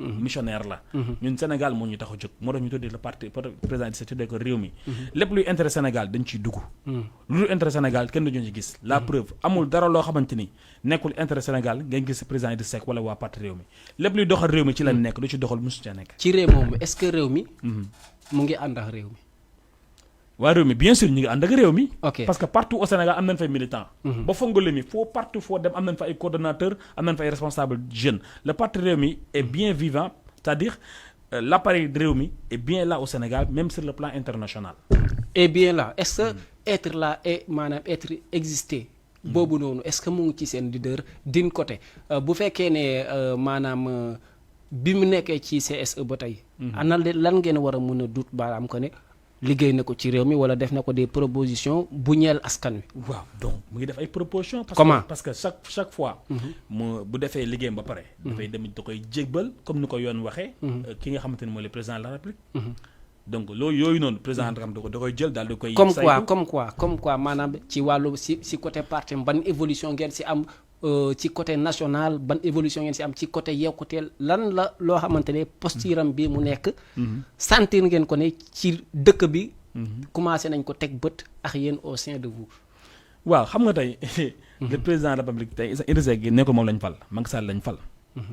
missionnaire la. ñun Sénégal moo ñu tax a jóg moo tax ñu tuddee le parti président di tuddee ko réew mi. lépp luy intérêt Sénégal dañ ciy dugg. lu dul intérêt Sénégal kenn duñu ci gis. la preuve amul dara loo xamante ni nekkul intérêt Sénégal ngeen gis président di Seck wala waa parti réew mi lépp luy doxal réew mi ci la nekk lu ci doxal mosu ca nekk. ci réew moomu est-ce que réew mi. mu ngi ànd ak réew mi. waa réew mi bien sûr ñu ngi ànd ak réew mi. ok parce que partout au Sénégal am nañ fay militants. ba Fongolemi mi foo partout foo dem am nañ fa ay coordonnateurs am nañ fa ay responsables jeunes le parti réew mi est bien vivant c'est-à-dire l'appareil de réew mi est bien là au Sénégal même sur le plan international. est bien là est-ce que être là et maanaam être exister. boobu noonu est-ce que mu ngi ci seen leader d'une côté bu fekkee ne maanaam bi mu nekkee ci CSE ba tey. ana lan ngeen war a mën a dut baaraam ko ne. liggéey na ko ci réew mi wala def na ko des propositions bu ñeel askan wi. waaw donc mu ngi def ay propositions. comment parce que chaque fois. mu bu defee liggéeyam ba pare. dafay dem da koy jégbal comme ni ko yoon waxee. ki nga xamante ni mooy le président de la République. donc loolu yooyu noonu président da koy jël daal di koy. comme quoi maanaam ci wàllu si côté parti ban évolution ngeen si am. ci côté national ban évolution ngeen si am ci côté yekkuteel lan la loo xamante ne posturam bi mu nekk. sentir ngeen ko ne ci dëkk bi. commencé nañ ko teg bët ak yéen au sein de vous. waaw xam nga tey. le président de la République tey Idrissa Seck ne ko moom lañ fal Macky Sall lañ fal.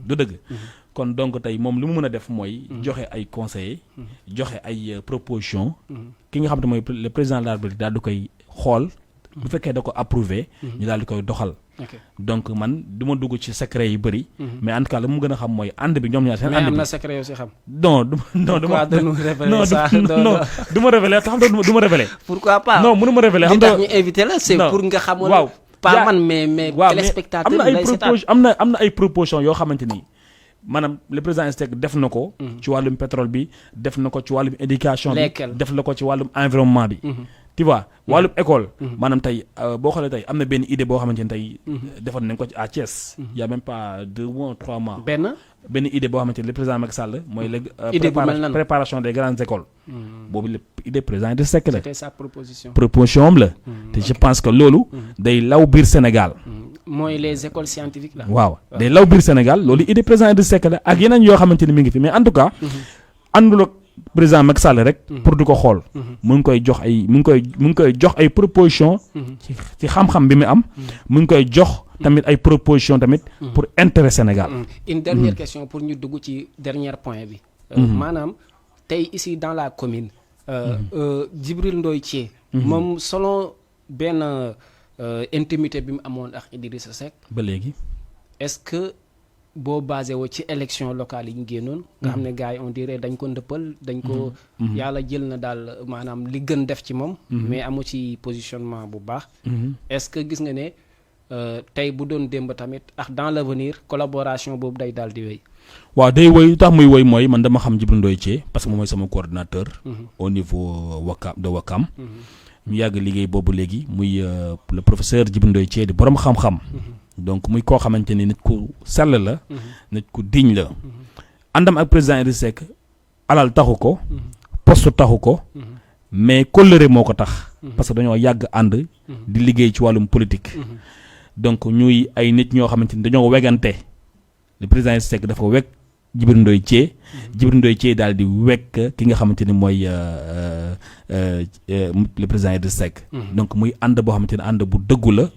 du dëgg. kon donc tey moom li mu mën a def mooy. joxe ay conseillers. joxe ay propositions. ki nga xam ne mooy le président de la République daal di koy xool. bu fekkee da ko approuvé. ñu daal di koy doxal. donc man du ma dugg ci secret yu bëri. mais en tout cas la mu gën a xam mooy ànd bi ñoom ñaar seen. ànd bi mais am na secret yoo si xam. non du ma révéler xam nga du ma révéler. pourquoi pas non mënu ma révéler xam nga li tax ñu invité la c'est pour nga xamoon. waaw pas man mais téléspectateur am na ay propositions yoo xamante ni maanaam le président Seck def na ko. ci wàllum pétrole bi def na ko ci wàllum éducation bi. def na ko ci wàllum environnement bi. tu vois wàllum école. maanaam tey boo xoolee tey am na benn idée boo xamante ni tey defoon nañ ko ci à Thiès. y a même pas 2 mois 3 mois. benn idée boo xamante ni le président Macky Sall mooy la préparation des grandes écoles. boobu la idée président de Seck la. c'était sa proposition. proposition am la. te je pense que loolu. day law biir Sénégal. mooy les écoles scientifiques la. waaw day law biir Sénégal loolu idée président de Seck la ak yeneen yoo xamante ni mi ngi fi mais en tout cas. àndul ak président Macky Sall rek. pour di ko xool. mu ngi koy jox ay propositions. ci xam-xam bi mu am. mu ngi koy jox tamit ay propositions tamit. pour intérêt Sénégal. une dernière question pour ñu dugg ci dernier point bi. maanaam tey ici dans la commune. Djibril Ndoye Thié. moom selon benn intimité bi mu amoon ak Idrissa Seck. ba léegi. est-ce que boo basé woo ci élection locale yi ñu génnoon. nga xam ne gars yi on dirait dañ ko ndëppal dañ ko. yàlla jël na daal maanaam li gën def ci moom. mais amu ci positionnement bu baax. est-ce que gis nga ne tey bu doon démb tamit ak dans l'avenir collaboration boobu day daal di wéy. waaw day woy tax muy woy mooy man dama xam Djibril Ndoye Thié parce que moom mooy sama coordinateur. au niveau Wakam. ñu yàgg liggéey boobu léegi muy le professeur Djibril Ndoye Thié di borom xam-xam. donc muy koo xamante ni nit ku sell la. nit ku digne la. àndam ak président Idrissa Seck alal taxu ko. poste taxu ko. mais kóllëre moo ko tax. parce que dañoo yàgg ànd. di liggéey ci wàllum politique. donc ñuy ay nit ñoo xamante ni dañoo wegante. le président Idrissa Seck dafa wekk Djibril Ndoye Thié. Djibril Ndoye Thié daal di wekk ki nga xamante ni mooy le président Idrissa Seck. donc muy ànd boo xamante ni ànd bu dëggu la.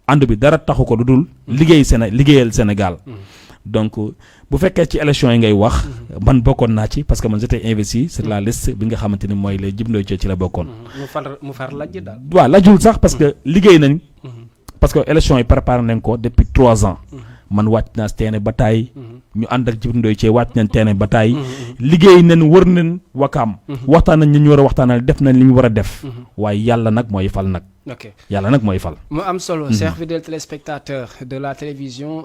ànd bi dara taxu ko lu dul liggéeyal Sénégal. donc bu fekkee ci élection yi ngay wax. man bokkoon naa ci parce que man j'étais investi sur la liste bi nga xamante ni mooy le Djibril Ndoye Thié ci la bokkoon. mu far lajj daal. waaw lajjul sax parce que liggéey nañ. parce que élection yi préparé nañ ko depuis 3 ans. man wàcc naa terrain ba taay. ñu ànd ak Djibril Ndoye Thié wàcc nañ terrain ba taay. liggéey nañ wër nañ Wakaam. waxtaan nañ ñu war a waxtaanal def nañ li ñu war a def. waaye yàlla nag mooy fal nag. ok yàlla nag mooy fal. mu am solo. chers fidèles téléspectateurs de la télévision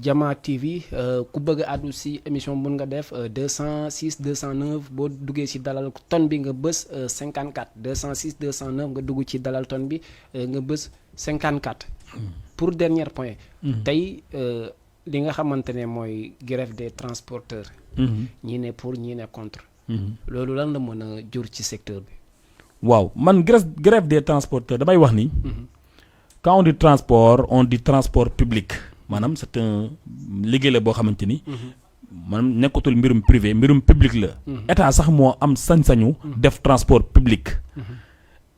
Jama TV ku bëgg a àddu si émission mun nga def 206 209 boo duggee si dalal ton bi nga bës 54 206 209 nga dugg ci dalal ton bi nga bës 54. pour dernier point. tey li nga xamante ne mooy grève des transporteurs. ñii ne pour ñii ne contre. loolu lan la mën a jur ci secteur bi. waaw man grève des transporteurs damay wax ni. quand on dit transport on dit transport public maanaam c'est un liggéey la boo xamante ni. man nekkatul mbirum privé mbirum public la. état sax moo am sañ-sañu. def transport public.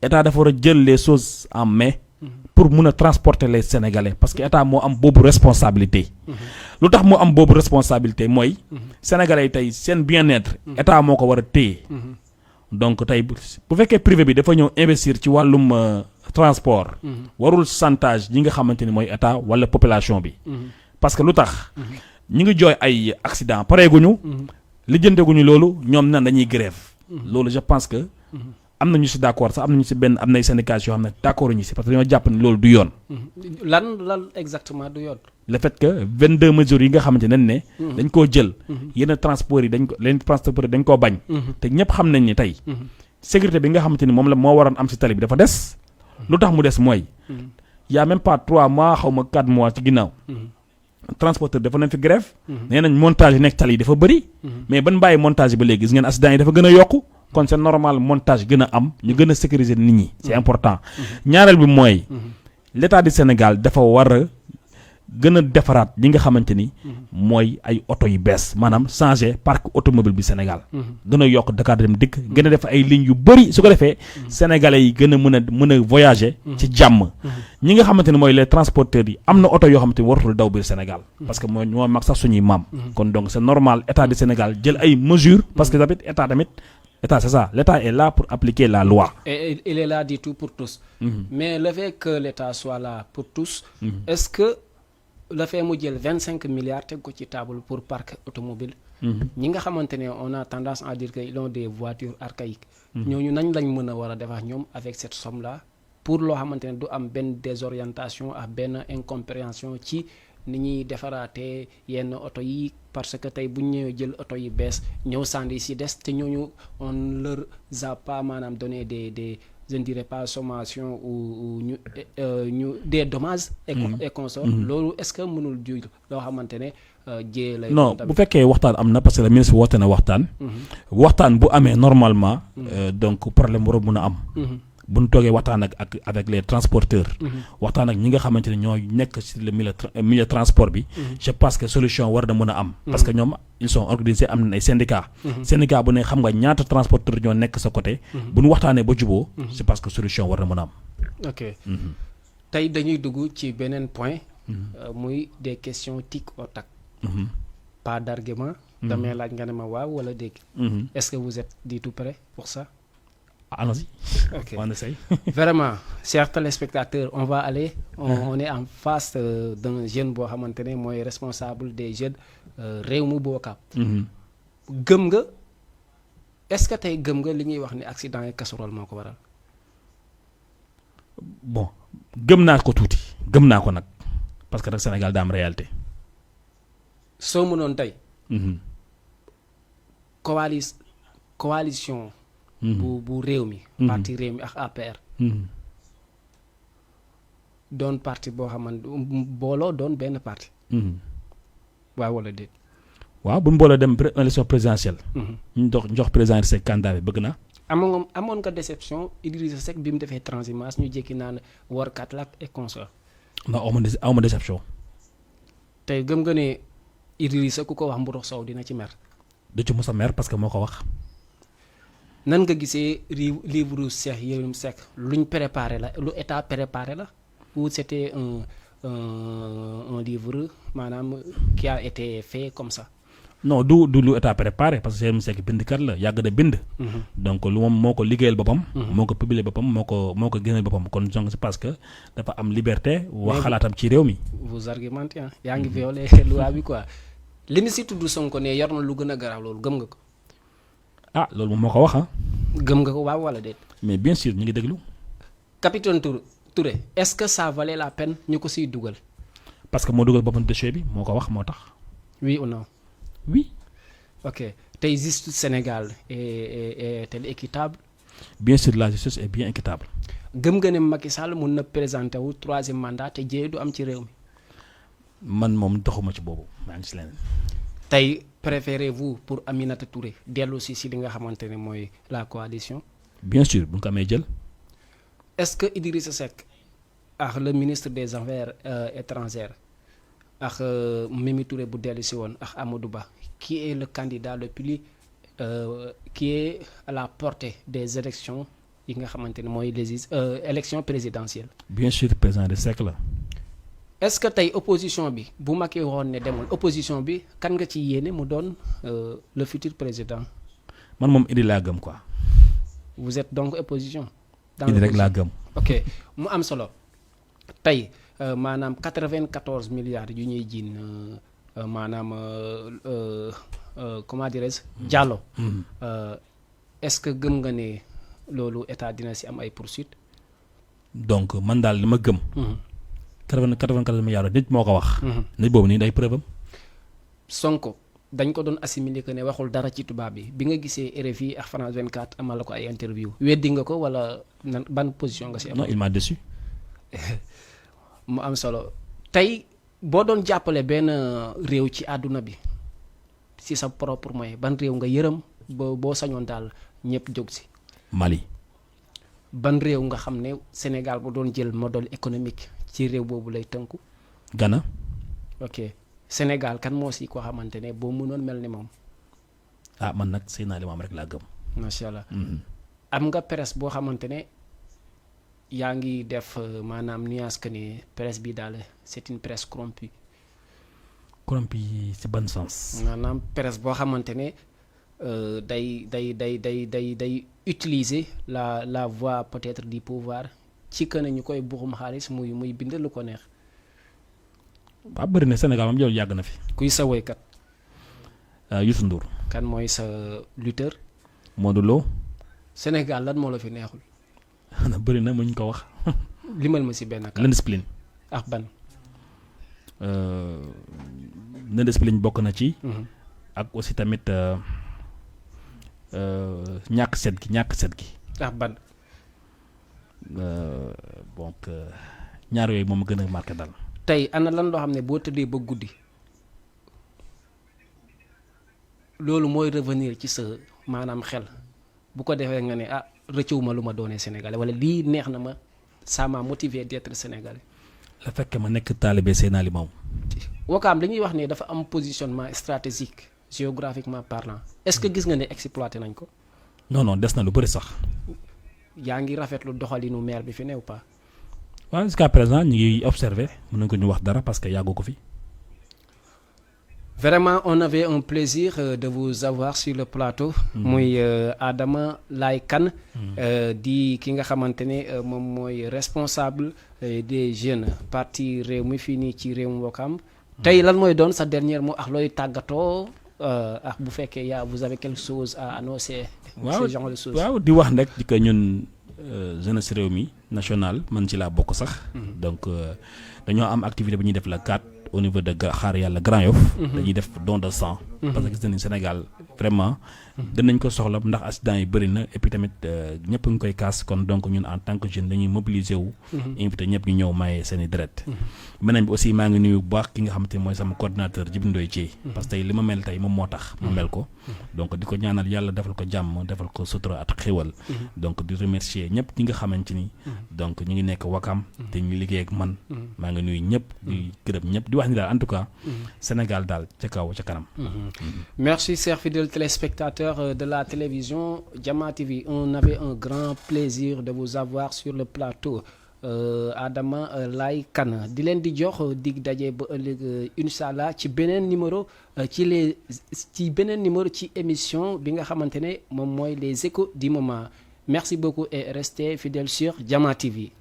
état dafa war a jël les choses en main. pour mun a transporter les sénégalais parce que état moo am boobu responsabilité. lu tax moo am boobu responsabilité mooy. sénégalais yi tey seen bien-être. état moo ko war a téye. donc tey bu fekkee privé bi dafa ñëw investir ci wàllum transport. warul chantage ñi nga xamante ni mooy état wala population bi. parce que lu tax. ñi ngi jooy ay accident pareeguñu. lijjanteguñu loolu ñoom nan dañuy grève. loolu je pense que. am na ñu si d'accord sax am na ñu si benn am nay syndicats yoo xam ne d'accord ñu si parce que dañoo jàpp ne loolu du yoon. lan exactement du yoon. le fait que 22 mesures yi nga xamante ne dañ koo jël. yenn transport yi dañ koo bañ. te ñëpp xam nañ ni tey. sécurité bi nga xamante ni moom la moo waroon am si tali bi dafa des. lu tax mu des mooy. y a même pas 3 mois xaw ma 4 mois ci ginnaaw. transporteur dafa nañ fi grève. nee nañ montage yi nekk tali yi dafa bëri. mais ban bàyyi montage yi ba léegi gis ngeen accident yi dafa gën a yokku. kon c'est normal montage gën a am ñu gën a sécuriser nit ñi c'est important. ñaareel bi mooy. l'état du Sénégal dafa war a gën a defaraat ñi nga xamante ni. mooy ay oto yu bees maanaam changer parc automobile bi Sénégal. gën a yokk Dakar dem dikk gën a def ay lignes yu bëri su ko defee. sénégalais yi gën a mën a voyager. ci jàmm. ñi nga xamante ni mooy les transporteurs yi am na oto yoo xamante ni waratul daw biir Sénégal. parce que mooy ñoo mag sax suñuy maam. kon donc c'est normal état du Sénégal jël ay mesures. parce que tamit état c'est ça l'état est là pour appliquer la loi. Et il est là du tout pour tous. Mais le fait que l'état soit là pour tous. Est-ce que le fait mu jël 25 milliards teg ko ci table pour parc automobile ñi nga xamante ne on a tendance à dire que ils ont des voitures archaïques. ñooñu nañ lañ mën a war a def ak ñoom avec cette somme là pour loo xamante ne du am benn désorientation ak benn incompréhension ci ni ñuy defaraatee yenn oto yi parce que tey bu ñu ñëwee jël oto yi bees ñëw sandi si des te ñooñu on leur a pas maanaam donné des je ne dirais pas sommation ou ñu des dommages et consorts. loolu est-ce que mënul jur loo xamante ne jiyee lay non bu fekkee waxtaan am na parce que le ministre woote na waxtaan. waxtaan bu amee normalement. donc problème war a mën a am. bu ñu toogee waxtaan ak avec les transporteurs. waxtaan ak ñi nga xamante ne ñoo nekk ci le milieu transport bi. je pense que solution war na mën a am. parce que ñoom ils sont organisés am na ay syndicats. syndicat bu ne xam nga ñaata transporteur ñoo nekk sa côté. bu ñu waxtaanee ba juboo je pense que solution war na mën a am. ok tey dañuy dugg ci beneen point. muy des questions tic au tac. pas d'argument. damay laaj nga ne ma waaw wala dégg. est-ce que vous êtes du tout prêt pour ça. Allons-y. Ok. On essaye. Vraiment, chers téléspectateurs, on va aller. On est en face d'un jeune boo xamante ne mooy responsable des jeunes Rewmi Bokap. gëm nga est-ce que tey gëm nga li ñuy wax ni accident yi casserole moo ko waral. bon gëm naa ko tuuti gëm naa ko nag parce que nag Sénégal daa am réalité. soo mënoon tey. coalition. bu Rewmi. parti Rewmi ak APR. doon parti boo xamante booloo doon benn parti. waaw wala déet. waaw bu ñu booloo dem élection présidentielle. ñu jox président Seck candidat bi bëgg na. amoon nga déception Idrissa Seck bi mu defee transhumance ñu jékki naan warkat la et consort. non aw ma déception. tey gëm nga ne Idrissa ku ko wax Mbour Sow dina ci mer. du ci mos a mer parce que moo ko wax. nan nga gisee livre Cheikh Yérim Seck luñ préparé la lu état préparé la ou c'était un livre maanaam qui a été fait comme ça. non du lu état préparé parce que Yérim Seck bindkat la yàgg na bind. donc lu moom moo ko liggéeyal boppam. moo ko publier boppam moo ko génneel boppam kon donc c'est parce que dafa am liberté. wax xalaatam ci réew mi. vous argumentez yaa ngi violé loi bi quoi li mu si tudd Sonko ne yor na lu gën a garaaw loolu gëm nga ko. ah loolu moom moo ko wax gëm nga ko waaw wala déet. mais bien sûr ñu ngi déglu. capitaine Touré est-ce que ça valait la peine ñu ko siy dugal. parce que moo dugal boppam dossier bi moo ko wax moo tax. oui ou non. oui. ok tey justice Sénégal est-elle équitable. bien sûr la justice est bien équitable. gëm nga ne Macky Sall mun na présenter wu 3e mandat te jiyee du am ci réew mi. man moom doxuma ci boobu maa ngi ci leneen. tey préférez-vous pour Aminata Touré dellu si li nga xamante ne mooy la coalition. bien sûr bu ñu ko amee jël. est-ce que Idrissa Seck ak le ministre des affaires étrangères ak Mimi Touré bu dellu si woon ak Amadou Ba qui est le candidat le plus qui est à la portée des élections yi nga xamante ne mooy les élections présidentielles. bien sûr président de siècle la. est-ce que tey opposition bi bu Macky waxoon ne demul opposition bi kan nga ci yéene mu doon le futur président. man moom Idi laa gëm quoi. vous êtes donc opposition. Idi rek laa gëm. ok mu am solo tey maanaam 94 milliards yu ñuy jiin maanaam comment dirais-je Diallo. est-ce que gëm nga ne loolu état dina si am ay poursuites. donc man daal li ma gëm. 94 milliards nit moo ko wax. nit boobu nii day preuve am. Sonko dañ ko doon assimiler que ne waxul dara ci tubaab bi nga gisee RFI ak France 24 amal la ko ay interview weddi nga ko wala ban position nga si am. non il m'a déçu. mu am solo tey boo doon jàppale benn réew ci àdduna bi si sa propre moyen ban réew nga yërëm boo sañoon daal ñëpp jóg si. Mali. ban réew nga xam ne Sénégal bu doon jël modèle économique ci réew boobu lay tënku. Ghana. ok Sénégal kan moo si koo xamante ne boo mënoon mel ni moom. ah man nag Seydina Limamou rek laa gëm. macha allah. am nga presse boo xamante ne yaa ngi def maanaam nuance que ne presse bi daal c'est une presse corrompue. corrompue ci ban sens. maanaam presse boo xamante ne day utiliser la voix peut-être du pouvoir ci que ne ñu koy buxum xaalis muy bind lu ko neex. waaw bëri na Sénégal moom yow yàgg na fi. kuy sa woykat. Youssou Ndour. kan mooy sa lutteur. Modou Lo. Sénégal lan moo la fi neexul. bëri na mu ñu ko wax. limal ma si benn kan. l'indiscipline. ak ban. l'indiscipline bokk na ci. ak aussi tamit ñàkk set gi. ak ban. donc ñaar yooyu moom gën a marqué daal. tey ana lan loo xam ne boo tëddee ba guddi loolu mooy revenir ci sa maanaam xel bu ko defee nga ne ah rëccuma lu ma doonee sénégalais wala lii neex na ma ça m'a motivé d'être sénégalais. la fekk ma nekk taalibe Seydina Limamou. Wakaam li ñuy wax ne dafa am positionnement stratégique géographiquement parlant est-ce que gis nga ne exploité nañ ko. non des na lu bëri sax. yaa ngi rafetlu doxalinu maire bi fi ne ou pas. waaw jusqu'à présent ñu ngi observé mën nañu ko ñu wax dara parce que yàggu ko fi. Vraiment on avait un plaisir de vous avoir sur le plateau. muy Adama Laye Kane. di ki nga xamante ne moom mooy responsable des jeunes parti réew mi fii nii ci réewum Wakaam. tey lan mooy doon sa dernier mot ak looy tàggatoo ak bu fekkee vous avez quelque chose à annoncer. ce genre de choses. waaw di wax rek di que ñun jeunesse réew mi national man ci laa bokk sax. donc dañoo am activité bu ñuy def la 4 au niveau de Xaar Yàlla Grand Yoff. dañuy def don de sang. parce que gis nañu Sénégal vraiment. dinañ ko soxla ndax accident yi bëri na et puis tamit ñëpp ngi koy kaas kon donc ñun en tant que jeune dañuy mobiliser wu. invité ñëpp ñu ñëw maye seen i deret. beneen bi aussi maa ngi nuyu bu baax ki nga xamante ne mooy sama coordinateur Djibi Ndoye Thié. parce que tey li ma mel tey moom moo tax ma mel ko. donc di ko ñaanal yàlla defal ko jàmm defal ko sutura at xéwal. donc di remercier ñëpp ñi nga xamante ni. donc ñu ngi nekk Wakaam. te ñu liggéey ak man. maa ngi nuyu ñëpp di gërëm ñëpp di wax ni daal en tout cas Sénégal daal ca kaw ca kanam. Merci chers fidèles téléspectateurs de la télévision Jama TV. On avait un grand plaisir de vous avoir sur le plateau. Adama Laye Kane di leen di jox dig daje ba ëllëg inshallah ci beneen numéro ci émission bi nga xamante ne moom mooy les échos du moment. Merci beaucoup et restez fidèles sur Jama TV.